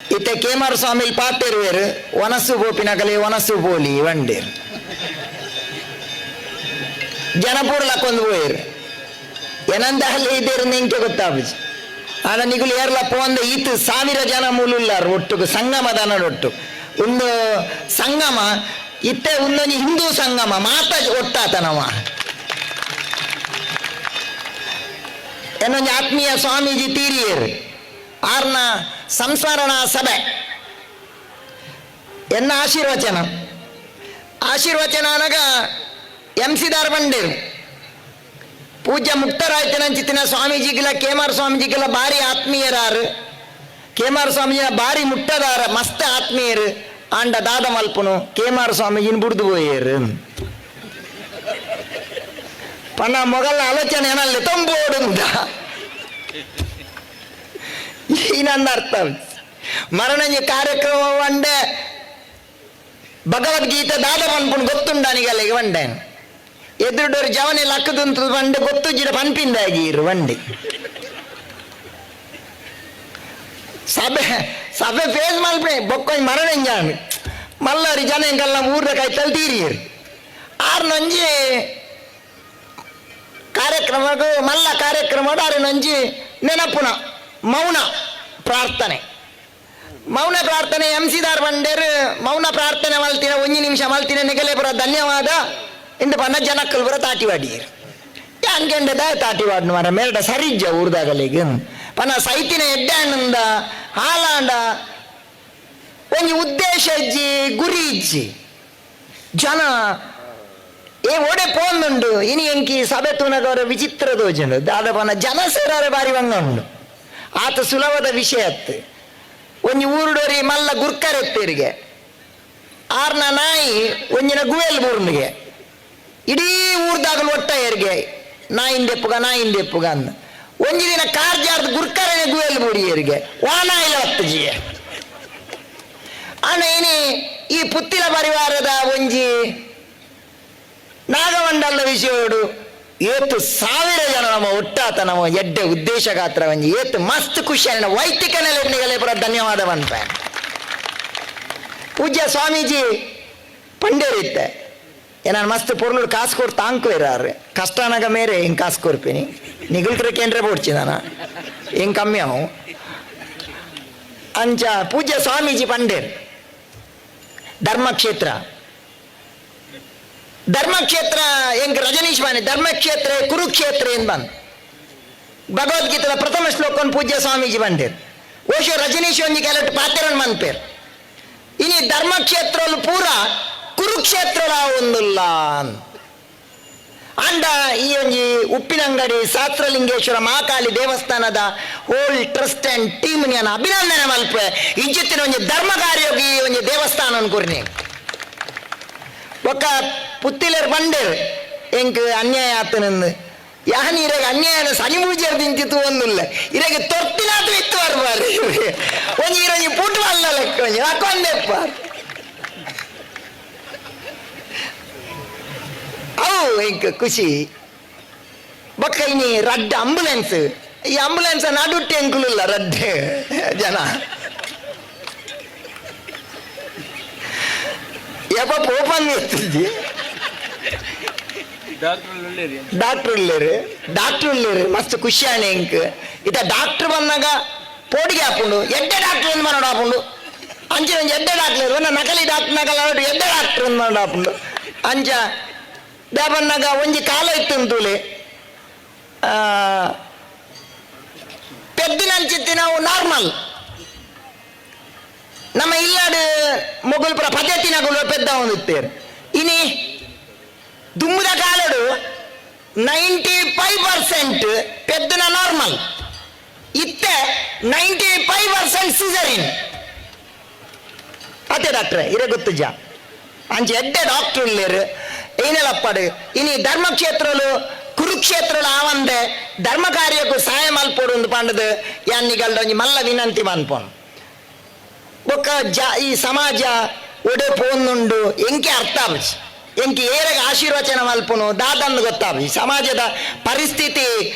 ಇತ್ತೆ ಕೇಮಾರ ಸ್ವಾಮಿ ಪಾತೆರುವೇರು ಒನಸು ಪೋಪಿನಕಲೆ ಒನಸು ಪೋಲಿ ವಂಡೇರು ಜನಪೂರ್ಲಕ್ಕೊಂದು ಪೋಯರು ಏನಂದಲ್ಲಿ ಇದೇರು ನಿಂಗೆ ಗೊತ್ತಾಬುಜಿ ಆಗ ನಿಗುಲು ಏರ್ಲ ಪೋಂದ ಈತು 1000 ಜನ ಮೂಲುಲ್ಲಾರು ಒಟ್ಟುಗು ಸಂಗಮದನ ಒಟ್ಟು ಒಂದು ಸಂಗಮ ಇತ್ತೆ ಒಂದೊಂದು ಹಿಂದೂ ಸಂಗಮ ಮಾತ ಒಟ್ಟಾತನವ ಏನೊಂದು ಆತ್ಮೀಯ ಸ್ವಾಮೀಜಿ ತೀರಿಯರು ಆರ್ನ ಸಂಸ್ಮರಣ ಸಭೆ ಎನ್ನ ಆಶೀರ್ವಚನ ಅನಗ ಎಂಸಿದಾರ್ ಬಂಡೇರು ಪೂಜ್ಯ ಮುಕ್ತರಾಯ್ತನಂಚಿತ್ತಿನ ಸ್ವಾಮೀಜಿಗೆಲ್ಲ ಕೇಮಾರ ಸ್ವಾಮೀಜಿಗೆಲ್ಲ ಭಾರಿ ಆತ್ಮೀಯರಾರು ಕೇಮಾರ ಸ್ವಾಮೀಜಿನ ಭಾರಿ ಮುಟ್ಟದಾರ ಮಸ್ತ್ ಆತ್ಮೀಯರು ಆಂಡ ದಾದ ಮಲ್ಪನು ಕೇಮಾರ ಸ್ವಾಮೀಜಿನ ಬುಡ್ದು ಪೋಯರು ಪನ್ನ ಮೊಗಲ ಆಲೋಚನೆ ಏನಲ್ಲ ತೊಂಬೋಡುಂದ ಈನಂದ ಅರ್ಥ ಮರಣಂಜಿ ಕಾರ್ಯಕ್ರಮ ಒಂಡೆ ಭಗವದ್ಗೀತೆ ದಾದ ಮಲ್ಪನು ಗೊತ್ತುಂಡಾನಿಗಲ್ಲ ಒಂಡೆ ಎದುರುಡೋರು ಜವನೆ ಲಕ್ಕದಂತ ಬಂಡೆ ಗೊತ್ತು ಜಿಡ ಪನ್ಪಿಂದಾಗಿರು ಬಂಡೆ ಸಭೆ ಫೇಸ್ ಮಲ್ಪೆ ಬೊಕ್ಕೊಂಜ್ ಮರಣಂಜಾನು ಮಲ್ಲರಿ ಜನ ಹಿಂಗೆಲ್ಲ ಊರ್ದ ಕೈತಲ್ಲಿ ತೀರಿಯರು ಆರ್ನೊಂಜಿ ಕಾರ್ಯಕ್ರಮಗೂ ಮಲ್ಲ ಕಾರ್ಯಕ್ರಮ ಆರಿನೊಂಜಿ ನೆನಪುನ ಮೌನ ಪ್ರಾರ್ಥನೆ ಎಂಸಿದಾರ್ ಬಂಡೇರು ಮೌನ ಪ್ರಾರ್ಥನೆ ಮಲ್ತಿನ 1 ನಿಮಿಷ ಮಲ್ತಿನ ನೆಗಲೆ ಬರ ಧನ್ಯವಾದ ಇಂದು ಪನ್ನ ಜನಕ್ಕಲ್ ಬರ ತಾಟಿವಾಡಿಯರು ಅನ್ಕೊಂಡದ ತಾಟಿವಾಡ್ನು ಮರ ಮೇರಡ ಸರಿಜ್ಜ ಊರ್ದಾಗಲಿಗೆ ಪನ್ನ ಸೈತಿನ ಎಡ್ಡಾಂಡ ಹಾಲಾಂಡ ಒಂಜಿ ಉದ್ದೇಶ ಇಜ್ಜಿ ಗುರಿ ಇಜ್ಜಿ ಜನ ಓಡೆ ಪೋಂದುಂಡು ಇನಿ ಎಂಕಿ ಸಭೆ ತುನಗವರ ವಿಚಿತ್ರ ದೋಜಂಡು ದಾದ ಪನ್ನ ಜನ ಸೇರಾರೆ ಬಾರಿ ಬಂಗ ಉಂಡು ಆತ ಸುಲಭದ ವಿಷಯ ಅತ್ತು ಒಂಜಿ ಊರುಡೋರಿ ಮಲ್ಲ ಗುರ್ಕರೆತ್ತೇರಿಗೆ ಆರ್ನ ನಾಯಿ ಒಂಜಿನ ಗುವೆಲ್ ಬೂರ್ನಿಗೆ ಇಡೀ ಊರ್ದಾಗಲು ಒಟ್ಟ ಏರ್ಗೆ ನಾಯಿಂದೆಪ್ಪುಗ ಅಂದ ಒಂಜಿ ದಿನ ಕಾರ್ ಜಾರ್ದ ಗುರ್ಕರನೆ ಗುವೆಲ್ ಬೂಡಿಯರಿಗೆ ವಾನಾಯಿಲ ಒತ್ತಜಿಯೆ ಅಣ್ಣ ಏನಿ ಈ ಪುತ್ತಿಲ ಪರಿವಾರದ ಒಂಜಿ ನಾಗಮಂಡಲದ ವಿಷಯೋಡು ಏತು 1000 ಜನ ನಮ್ಮ ಒಟ್ಟಾತ ನಮ್ಮ ಎಡ್ಡೆ ಉದ್ದೇಶ ಗಾತ್ರ ಒಂಜಿ ಏತು ಮಸ್ತ್ ಖುಷಿ ವೈದಿಕ ನೆಲೆಗಲೆ ಪುರ ಧನ್ಯವಾದ ಬಂತ ಪೂಜ್ಯ ಸ್ವಾಮೀಜಿ ಪಂಡೇರಿತ್ತೆ ನಾನು ಮಸ್ತ್ ಪೊರ್ಲು ಕಾಸು ಕೊಟ್ಟು ತಾಂಕು ಇರಾರು ಕಷ್ಟನಾಗ ಮೇರೆ ಹಿಂಗೆ ಕಾಸು ಕೊರ್ಪೇನಿ ನಿಗುಲ್ಕ್ರೆ ಕೇಂದ್ರ ಬೋಡ್ಚಿ ನಾನು ಹಿಂಗೆ ಕಮ್ಮಿ ಅವು ಅಂಚ ಪೂಜ್ಯ ಸ್ವಾಮೀಜಿ ಪಂಡೇರ್ ಧರ್ಮಕ್ಷೇತ್ರ ಎಂಕ್ ರಜನೀಶ್ ಬಾನಿ ಧರ್ಮಕ್ಷೇತ್ರ ಕುರುಕ್ಷೇತ್ರ ಏನ್ ಬಂದ್ ಭಗವದ್ಗೀತದ ಪ್ರಥಮ ಶ್ಲೋಕನ್ ಪೂಜ್ಯ ಸ್ವಾಮೀಜಿ ಬಂಡೇರ್ ಓಶೋ ರಜನೀಶ್ ಒಂಜಿ ಕೆಲಟ್ಟು ಪಾತ್ರನ್ ಮನ್ಪೇರ್ ಇನಿ ಧರ್ಮಕ್ಷೇತ್ರಲು ಪೂರ ಕುರುಕ್ಷೇತ್ರ ಒಂದುಲ್ಲ ಅಂಡ ಈ ಒಂಜಿ ಉಪ್ಪಿನಂಗಡಿ ಶಾಸ್ತ್ರಲಿಂಗೇಶ್ವರ ಮಹಾಕಾಳಿ ದೇವಸ್ಥಾನದ ಹೋಲ್ ಟ್ರಸ್ಟ್ ಅಂಡ್ ಟೀಮ್ ನಾನು ಅಭಿನಂದನೆ ಮಲ್ಪೆ ಇಜ್ಜತ್ತಿನ ಒಂಜಿ ಧರ್ಮ ಕಾರ್ಯೋಗಿ ಒಂಜಿ ದೇವಸ್ಥಾನ ಕೊರ್ನಿ ಒಕ್ಕ ಪುತ್ತಿಲೇರ್ ಬಂಡೇರು ಎಂಕ್ ಅನ್ಯಾಯ ಆತನಂದು ಯಾನ್ ಇರಾಗ ಅನ್ಯಾಯನ ಸನಿಮೂಜರ್ ನಿಂತಿತ್ತು ಒಂದಿಲ್ಲ ಇರಾಗ ತೊಟ್ಟಿನಾತು ಇತ್ತು ಬರ್ಬಾರ್ದು ಒಂಜಿ ಇರಂಜಿ ಪುಟ್ಟು ಅಲ್ಲ ಲೆಕ್ಕ ಒಂಜಿ ಹಾಕೊಂಡೆಪ್ಪ ಅವು ಎಂಕ್ ಖುಷಿ ಬೊಕ್ಕ ಇನಿ ರಡ್ಡ ಆಂಬುಲೆನ್ಸ್ ಈ ಆಂಬುಲೆನ್ಸ್ ನಡುಟ್ಟೆ ಎಂಕುಲಿಲ್ಲ ರಡ್ಡೆ ಜನ ಯಪ್ಪ ಓಪನ್ ಇರ್ತಿದ್ದಿ ಡಾಕ್ಟರ್ ಉಳ್ಳೇರು ಮಸ್ತ್ ಖುಷಿಯಾನೆ ಇಂಕ್ ಇತ ಡಾಕ್ಟರ್ ಬಂದಾಗ ಪೋಡಿಗೆ ಹಾಕೊಂಡು ಎಡ್ಡೆ ಡಾಕ್ಟರ್ ಒಂದು ಮಾಡೋಡು ಹಾಕೊಂಡು ಅಂಚೆ ಒಂದು ಎಡ್ಡೆ ಡಾಕ್ಟರ್ ಒಂದು ನಕಲಿ ಡಾಕ್ಟರ್ ನಕಲ ಎಡ್ಡೆ ಡಾಕ್ಟರ್ ಒಂದು ಮಾಡೋಡು ಹಾಕೊಂಡು ಅಂಚ ದೇ ಬಂದಾಗ ಒಂಜಿ ಕಾಲ ಇತ್ತು ಅಂತೂಲಿ ಪೆದ್ದಿನ ಅಂಚಿತ್ತಿ ನಾವು ನಾರ್ಮಲ್ ನಮ್ಮ ಇಲ್ಲಾಡು ಮೊಗಲ್ಪುರ ಪದ್ಧತಿನಗಳು ಪೆದ್ದ ಒಂದಿತ್ತೇರು ಇನಿ ದುಮ್ಮದ ಕಾಲಡು 95% ಪೆದ್ದನ ನಾರ್ಮಲ್ ಇತ್ತೆ 95% ಸಿಸರಿನ್ ಅದೇ ಡಾಕ್ಟ್ರೆ ಇರೇ ಗೊತ್ತು ಜಾ ಅಂಚೆ ಎಡ್ಡೆ ಡಾಕ್ಟರ್ ಉಳ್ಳೇರು ಏನೆಲ್ಲಪ್ಪಡು ಇನಿ ಧರ್ಮಕ್ಷೇತ್ರಲು ಕುರುಕ್ಷೇತ್ರಲು ಆವಂದೆ ಧರ್ಮ ಕಾರ್ಯಕ್ಕೂ ಸಹಾಯ ಮಲ್ಪೋಡು ಒಂದು ಪಂಡದು ಯಾನಿಗಲ್ಡ ಒಂಜಿ ಮಲ್ಲ ವಿನಂತಿ ಮನ್ಪೋನು ಬೊಕ್ಕ ಈ ಸಮಾಜ ಒಡೆ ಪೋನುಂಡು ಎಂಕೆ ಅರ್ಥ ಆಪುಜಿ ಎಂಕಿ ಏರೆಗೆ ಆಶೀರ್ವಚನ ಮಲ್ಪುನು ದಾದನ್ನು ಗೊತ್ತಾವ. ಈ ಸಮಾಜದ ಪರಿಸ್ಥಿತಿ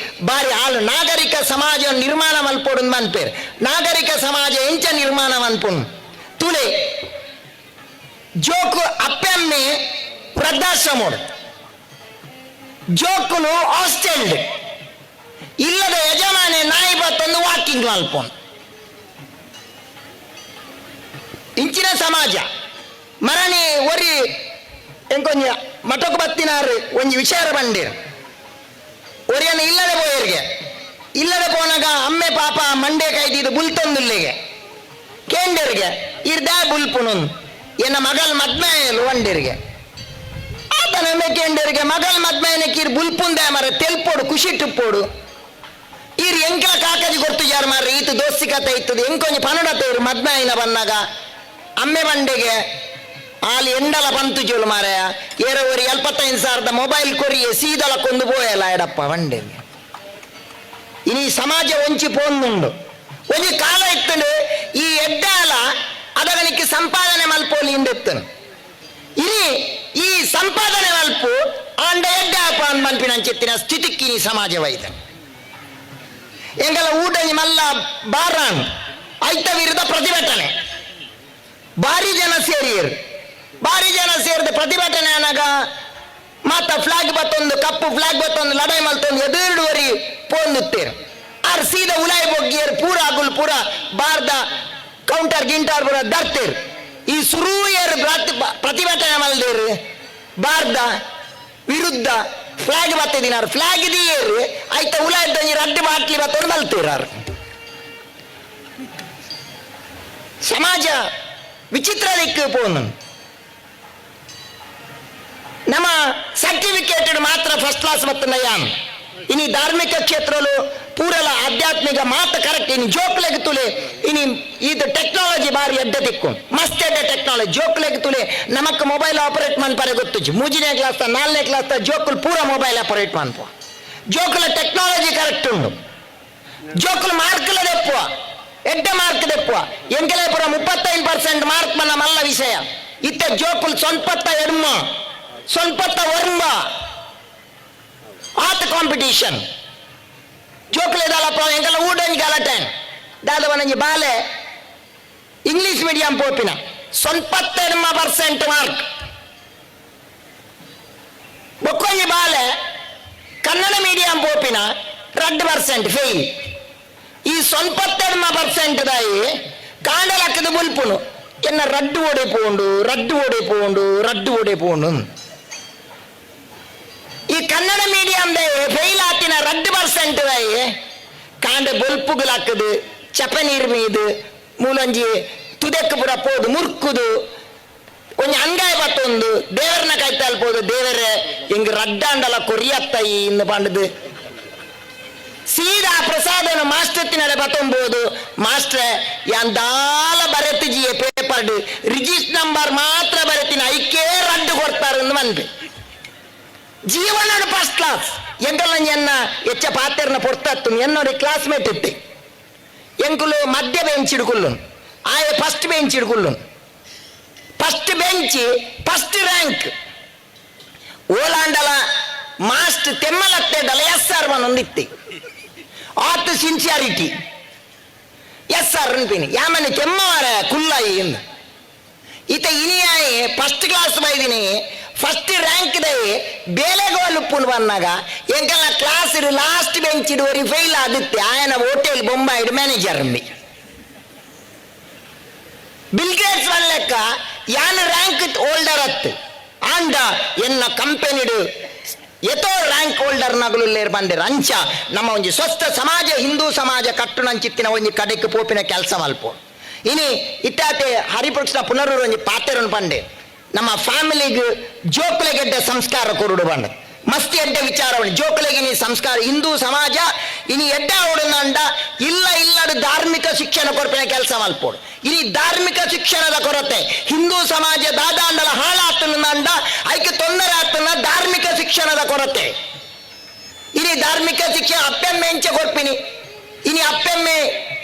ಬಾರಿ ಹಾಳು. ನಾಗರಿಕ ಸಮಾಜ ನಿರ್ಮಾಣ ಮಲ್ಪೋಡು ಮನ್ಪೇರು. ನಾಗರಿಕ ಸಮಾಜ ಎಂಚ ನಿರ್ಮಾಣ ಮನ್ಪುನು ತುಲೆ ಜೋಕು ಅಪ್ಪೆಮ್ಮೆ ವೃದ್ಧಾಶ್ರಮೋಡು ಜೋಕುಲು ಹಾಸ್ಟೆಲ್ ಇಲ್ಲದ ಯಜಮಾನೆ ನಾಯಿ ಬತ್ತೊಂದು ವಾಕಿಂಗ್ ಮಲ್ಪೋನು ಇಂಚಿನ ಸಮಾಜ ಮರಣಿ ಒರಿ ಎಂಕೊಂಜಿ ಮಠಕ್ಕೆ ಬತ್ತಿನಾರು ಒಂಜಿ ವಿಚಾರ ಬಂದಿರು ಒರಿಯನ್ನು ಇಲ್ಲದೆ ಪೋಯರ್ಗೆ ಇಲ್ಲದೆ ಪೋನಾಗ ಅಮ್ಮೆ ಪಾಪ ಮಂಡೆ ಕೈದಿದ್ದು ಬುಲ್ತೊಂದುಲ್ಲಿಗೆ ಕೇಂಡರ್ಗೆ ಇರ್ದಾ ಬುಲ್ಪುನು ಎನ್ನ ಮಗಲ್ ಮದ್ಮೆಯಲು ಒಂಡಿರ್ಗೆ ಆತನ ಕೇಂಡರ್ಗೆ ಮಗಲ್ ಮದ್ಮೆಯನಕ್ಕೆ ಇರ್ ಬುಲ್ಪುಂದೆ ಮರ ತೆಲ್ಪೋಡು ಖುಷಿ ಟುಪ್ಪೋಡು ಇರ್ ಎಂಕಲ ಕಾಕಜಿ ಗೊತ್ತು ಜಾರು ಮಾರ್ರೆ ಈತು ದೋಸ್ತಿ ಕತೆ ಇತ್ತದು ಎಂಕೊಂಜಿ ಪನಡತೆ ಇರು ಮದ್ಮೆಯಿನ ಬನ್ನಾಗ ಅಮ್ಮೆ ಬಂಡೆಗೆ ಆಲಿ ಎಂಡಲ ಬಂತು ಜೋಲು ಮಾರಾಯ ಏರವರಿ 75,000 ಮೊಬೈಲ್ ಕೊರಿಯೆ ಸೀದಲಕ್ಕೊಂದು ಪೋಯಲ್ಲ ಎಡಪ್ಪ ಬಂಡೆಗೆ. ಇನಿ ಸಮಾಜ ಒಂಚಿ ಪೋಂದುಂಡು ಒಂಜಿ ಕಾಲ ಇತ್ತಂಡು ಈ ಎಡ್ಡಾಲ ಅದಗನಿಕ್ಕೆ ಸಂಪಾದನೆ ಮಲ್ಪೋಲಿ ಇಂಡೆತ್ತನು ಇನಿ ಈ ಸಂಪಾದನೆ ಮಲ್ಪು ಆಂಡ ಎಡ್ಡಾಪ ಅಂದ್ ಮಲ್ಪಿನಂಚೆತ್ತಿನ ಸ್ಥಿತಿಕ್ಕಿನಿ ಸಮಾಜವೈದ ಎಂಗಲ ಊಟನಿ ಮಲ್ಲ ಬಾರಾನ್ ಐತ ವಿರುದ್ಧ ಪ್ರತಿಭಟನೆ ಭಾರಿ ಜನ ಸೇರಿಯರು. ಭಾರಿ ಜನ ಸೇರಿದ ಪ್ರತಿಭಟನೆ ಅನ್ನಾಗ ಮಾತ ಫ್ಲಾಗ್ ಬತ್ತೊಂದು ಕಪ್ಪು ಫ್ಲಾಗ್ ಬತ್ತೊಂದು ಲಡಾಯಿ ಮಲ್ತೊಂದು ಎದುರುವರಿ ಪೋಂದುತ್ತೇರು ಆರ್ ಸೀದಾ ಉಲಾಯಿ ಬೊಗ್ಗಿಯರು ಪೂರ ಆಗುಲ್ ಪೂರ ಬಾರ್ದ ಕೌಂಟರ್ ಗಿಂಟರ್ ಪೂರ ದರ್ತೇರು. ಈ ಸುರೂಯರು ಪ್ರತಿಭಟನೆ ಮಲ್ದೇರು ಬಾರ್ದ ವಿರುದ್ಧ ಫ್ಲಾಗ್ ಬತ್ತಿದಿನಾರು ಫ್ಲಾಗ್ ಇದೀಯರು ಆಯ್ತ ಉಲಾಯ್ದ ರಡ್ಡು ಬಾಟ್ಲಿ ಬತ್ತೊಂದು ಮಲ್ತೇರಾರು. ಸಮಾಜ ವಿಚಿತ್ರ ದಿಕ್ಕು ಪೋನು ನಮ್ಮ ಸರ್ಟಿಫಿಕೇಟೆಡ್ ಮಾತ್ರ ಫಸ್ಟ್ ಕ್ಲಾಸ್ ಬತ್ತನ ಯಾನ್ ಇನಿ ಧಾರ್ಮಿಕ ಕ್ಷೇತ್ರಲು ಪೂರಲ ಆಧ್ಯಾತ್ಮಿಕ ಮಾತ ಕರೆಕ್ಟ್ ಇನಿ ಜೋಕ್ಲೆಗ್ ತುಲೆ ಇನಿ ಇದು ಟೆಕ್ನಾಲಜಿ ಬಾರಿ ಎಡ್ಡೆ ದಿಕ್ಕು ಮಸ್ತ್ ಎಡ್ಡೆ ಟೆಕ್ನಾಲಜಿ ಜೋಕ್ಲೆಗ್ ತುಲೆ ನಮಕ್ ಮೊಬೈಲ್ ಆಪರೇಟ್ ಮನ್ಪರೆ ಗೊತ್ತು 3ನೇ ಕ್ಲಾಸ್ 4ನೇ ಕ್ಲಾಸ್ ಜೋಕುಲು ಪೂರ ಮೊಬೈಲ್ ಆಪರೇಟ್ ಮನ್ಪುವ ಜೋಕುಲ ಟೆಕ್ನಾಲಜಿ ಕರೆಕ್ಟ್ ಉಂಡು ಜೋಕುಲು ಮಾರ್ಕ್ಲ ದೆಪ್ಪುವ ಎಡ್ಡೆ ಮಾರ್ಕ್ ದೆಪ್ಪುವ ಎಂಕೆಲೆ ಪುರ 35% ಮಾರ್ಕ್ ಮನ್ನ ಮಲ್ಲ ವಿಷಯ ಇತ್ತ ಜೋಕುಲು ಸೊಂಪತ್ತ ಎಡ್ಮ ಸೊಂಪತ್ತ ವರ್ಮ ಆತ ಕಾಂಪಿಟೀಷನ್ ಜೋಕುಲೆ ದಾಲಪ್ಪ ಎಂಕಲ ಊಡಂಜಿ ಗಲಟೆನ್ ದಾದವನಂಜಿ ಬಾಲೆ ಇಂಗ್ಲಿಷ್ ಮೀಡಿಯಂ ಪೋಪಿನ ಸೊಂಪತ್ತೆಡ್ಮ % ಮಾರ್ಕ್ ಬೊಕ್ಕೊಂಜಿ ಬಾಲೆ ಕನ್ನಡ ಮೀಡಿಯಂ ಪೋಪಿನ 2% ಫೇಲ್. ಈ 97% ದಾಯಿ ಕಾಂಡಲಕ್ಕದ ಬುಲ್ಪುನು ಎನ್ನ ರಡ್ಡು ಓಡೆ ಪೋಂಡು ಈ ಕನ್ನಡ ಮೀಡಿಯಂ ಫೇಲ್ ಆತಿನ 2% ದಾಯಿ ಕಾಂಡ ಬೊಲ್ಪುಗಳಾಕದು ಚಪ ನೀರು ಮೀದು ಮೂಲಂಜಿ ತುದೆಕ್ಕೆ ಪುರ ಪೋದು ಮುರ್ಕುದು ಒಂಜಿ ಅಂಗಾಯ ಬತ್ತೊಂದು ದೇವರನ್ನ ಕೈತಲ್ಪೋದು ದೇವರೇ ಹಿಂಗ ರಡ್ಡಾಂಡಲ ಕೊರಿಯತ್ತೈ ಇಂದು ಪಂಡದು ಸೀದಾ ಪ್ರಸಾದನ ಮಾಸ್ಟರ್ ತಿನ್ನಡೆ ಬತ್ತೊಂಬೋದು ಮಾಸ್ಟ್ರೆ ಯಾಂದಾಲ ಬರೆತಿಜಿಯ ಪೇಪರ್ ರಿಜಿಸ್ಟರ್ ನಂಬರ್ ಮಾತ್ರ ಬರೆತಿನ ಐಕೇ ರಡ್ಡು ಕೊಡ್ತಾರೆ ಮನ್ಪೆ ಜೀವನ ಫಸ್ಟ್ ಕ್ಲಾಸ್ ಎಂಕಲ್ಲ ಎನ್ನ ಹೆಚ್ಚ ಪಾತೆರ್ನ ಪೊರ್ತತ್ತು ಎನ್ನೋಡಿ ಕ್ಲಾಸ್ಮೇಟ್ ಇತ್ತೆ ಎಂಕುಲು ಮಧ್ಯ ಬೆಂಚ್ ಇಡ್ಕುಲ್ಲು ಆಯ ಫಸ್ಟ್ ಬೆಂಚ್ ಇಡ್ಕುಲ್ಲು ಫಸ್ಟ್ ಬೆಂಚ್ ಫಸ್ಟ್ ರ್ಯಾಂಕ್ ಓಲಾಂಡಲ ಮಾಸ್ಟ್ ತೆಮ್ಮಲತ್ತೆದಲ SR ಒಂದಿತ್ತೆ ಆತ್ ಸಿನ್ಸಿಯಾರಿಟಿ SR ಅನ್ಪಿನಿ ಯಾಮನೆ ತೆಮ್ಮವಾರ ಕುಲ್ಲಾಯಿ ಎಂದು ಈತ ಇನಿಯಾಯಿ ಫಸ್ಟ್ ಕ್ಲಾಸ್ ಬೈದಿನಿ ಫಸ್ಟ್ ರ್ಯಾಂಕ್ ದೇ ಬೇಲೆಗೋಲು ಉಪ್ಪುನು ಬಂದಾಗ ಎಂಕಲ್ಲ ಕ್ಲಾಸ್ ಇಡು ಲಾಸ್ಟ್ ಬೆಂಚ್ ಇಡುವರಿ ಫೈಲ್ ಆದಿತ್ತೆ ಆಯನ ಹೋಟೆಲ್ ಬೊಂಬಾಯಿಡು ಮ್ಯಾನೇಜರ್ ಅಂಬಿ ಬಿಲ್ಗೇಟ್ಸ್ ಲೆಕ್ಕ ಯಾನ್ ರ್ಯಾಂಕ್ ಹೋಲ್ಡರ್ ಅತ್ತು ಆಂಡ ಎನ್ನ ಕಂಪೆನಿಡು ಎತೋ ರ್ಯಾಂಕ್ ಹೋಲ್ಡರ್ ನಗಲು ಬಂದಿರ ಅಂಚ ನಮ್ಮ ಒಂಜಿ ಸ್ವಸ್ಥ ಸಮಾಜ ಹಿಂದೂ ಸಮಾಜ ಕಟ್ಟುನಂಚಿತ್ತಿನ ಒಂಜಿ ಕಡೆಕ್ ಪೋಪಿನ ಕೆಲಸ ಮಲ್ಪೋ ಇನಿ ಇಟ್ಟಾತೆ ಹರಿಪೃಷ್ಣ ಪುನರೂರು ಒಂಜಿ ಪಾತೆರನ್ನು ಪಂಡೆ ನಮ್ಮ ಫ್ಯಾಮಿಲಿಗೆ ಜೋಕ್ಲೆಗೆಡ್ಡೆ ಸಂಸ್ಕಾರ ಕೊರುಡು ಬಂಡ ಮಸ್ತಿ ಎಡ್ಡೆ ವಿಚಾರ ಜೋಕ್ಲೆಗೆ ನೀ ಸಂಸ್ಕಾರ ಹಿಂದೂ ಸಮಾಜ ಇನಿ ಎಡ್ಡ ಓಡಂದ ಇಲ್ಲಡು ಧಾರ್ಮಿಕ ಶಿಕ್ಷಣ ಕೊರಪಿನ ಕೆಲಸ ಮಲ್ಪೋಡು ಇನಿ ಧಾರ್ಮಿಕ ಶಿಕ್ಷಣದ ಕೊರತೆ ಹಿಂದೂ ಸಮಾಜ ದಾದಾಂಡಲ ಹಾಳಾತನಂದ ಐಕೆ ತೊಂದರೆ ಆತನ ಧಾರ್ಮಿಕ ಶಿಕ್ಷಣದ ಕೊರತೆ ಇನಿ ಧಾರ್ಮಿಕ ಶಿಕ್ಷಣ ಅಪ್ಪೆಮ್ಮೆ ಎಂಚೆ ಕೊರ್ಪಿನಿ ಇನಿ ಅಪ್ಪೆಮ್ಮೆ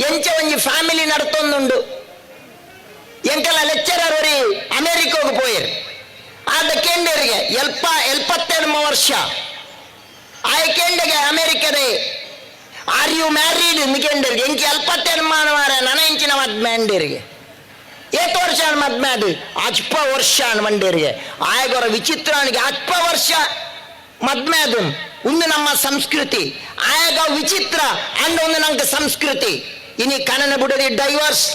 ಎಂಚೆ ಒಂಜಿ ಫ್ಯಾಮಿಲಿ ನಡ್ತೊಂದುಂಡು ಎಂಕಲ್ಲ ಲೆಕ್ಚರರ್ ಒರಿ ಅಮೆರಿಕೋಗೆ ಪೋಯರು ಆ ಆದ ಕೇಂದ್ರಿಗೆ 72 ವರ್ಷ ಆಯ ಕೇಂದ್ರಿಗೆ ಅಮೆರಿಕದ ಆರ್ ಯು ಮ್ಯಾರಿಡ್ ಕೇಂದ್ರಿಗೆ ಎಂಕಿ 72 ಮಾನವಾರ ನನ ಇಂಚಿನ ಮದ್ಮೇಂಡರಿಗೆ ಏತ್ ವರ್ಷ ಮದ್ಮೆ ಅದು 10 ವರ್ಷ ಮಂಡೇರಿಗೆ ಆಯಗೊರ ವಿಚಿತ್ರಾನಿಗೆ 10 ವರ್ಷ ಮದ್ಮೆ ಅದು ಒಂದು ನಮ್ಮ ಸಂಸ್ಕೃತಿ ಆಯಾಗ ವಿಚಿತ್ರ ಅಂಡ ಒಂದು ನಮ್ಗೆ ಸಂಸ್ಕೃತಿ ಇನಿ ಕನನ ಬಿಡದಿ ಡೈವರ್ಸ್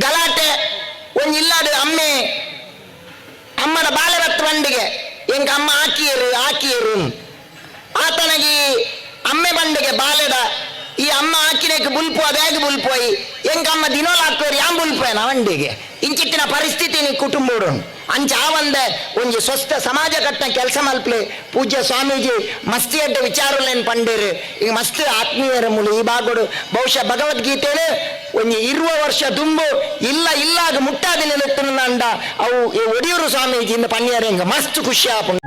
ಗಲಾಟೆ ಒಂದು ಇಲ್ಲಾಡು ಅಮ್ಮನ ಬಾಲರತ್ ಬಂಡಿಗೆ ಎಂಗ ಅಮ್ಮ ಆಕಿಯರು ಆತನಗಿ ಅಮ್ಮೆ ಬಂಡಿಗೆ ಬಾಲೆದ ಈ ಅಮ್ಮ ಆಕಿನೇക്ക് ಬುಲ್ಪು ಅದಾಗಿ ಬುಲ್ಪೋಯಿ ಎಂಗ ಅಮ್ಮ ದಿನೋಲ ಹಾಕೋರು ಯಾಂ ಬುಲ್ಪೋಯನ ಬಂಡಿಗೆ ಇಂಚಿಟ್ಟಿನ ಪರಿಸ್ಥಿತಿ ನೀ ಕುಟುಂಬೋಡು ಅಂಚ ಆವಂದೆ ಒಂಜಿ ಸ್ವಸ್ಥ ಸಮಾಜ ಕಟ್ಟನ ಕೆಲಸ ಮಲ್ಪಲೆ ಪೂಜ್ಯ ಸ್ವಾಮೀಜಿ ಮಸ್ತಿ ಅಡ್ಡ ವಿಚಾರಲೇನು ಪಂಡೇರು ಈಗ ಮಸ್ತ್ ಆತ್ಮೀಯರ ಮುಳು ಈ ಬಾಗೋಡು ಬಹುಶಃ ಭಗವದ್ಗೀತೆಲು ಒಂಜಿ 20 ವರ್ಷ ದುಂಬು ಇಲ್ಲಾಗ ಮುಟ್ಟಾದಿನ ಅಂಡ ಅವು ಒಡಿಯೂರು ಸ್ವಾಮೀಜಿ ಇಂದ ಪನ್ನಿಯರ ಮಸ್ತ್ ಖುಷಿ ಆಪುಂಡು.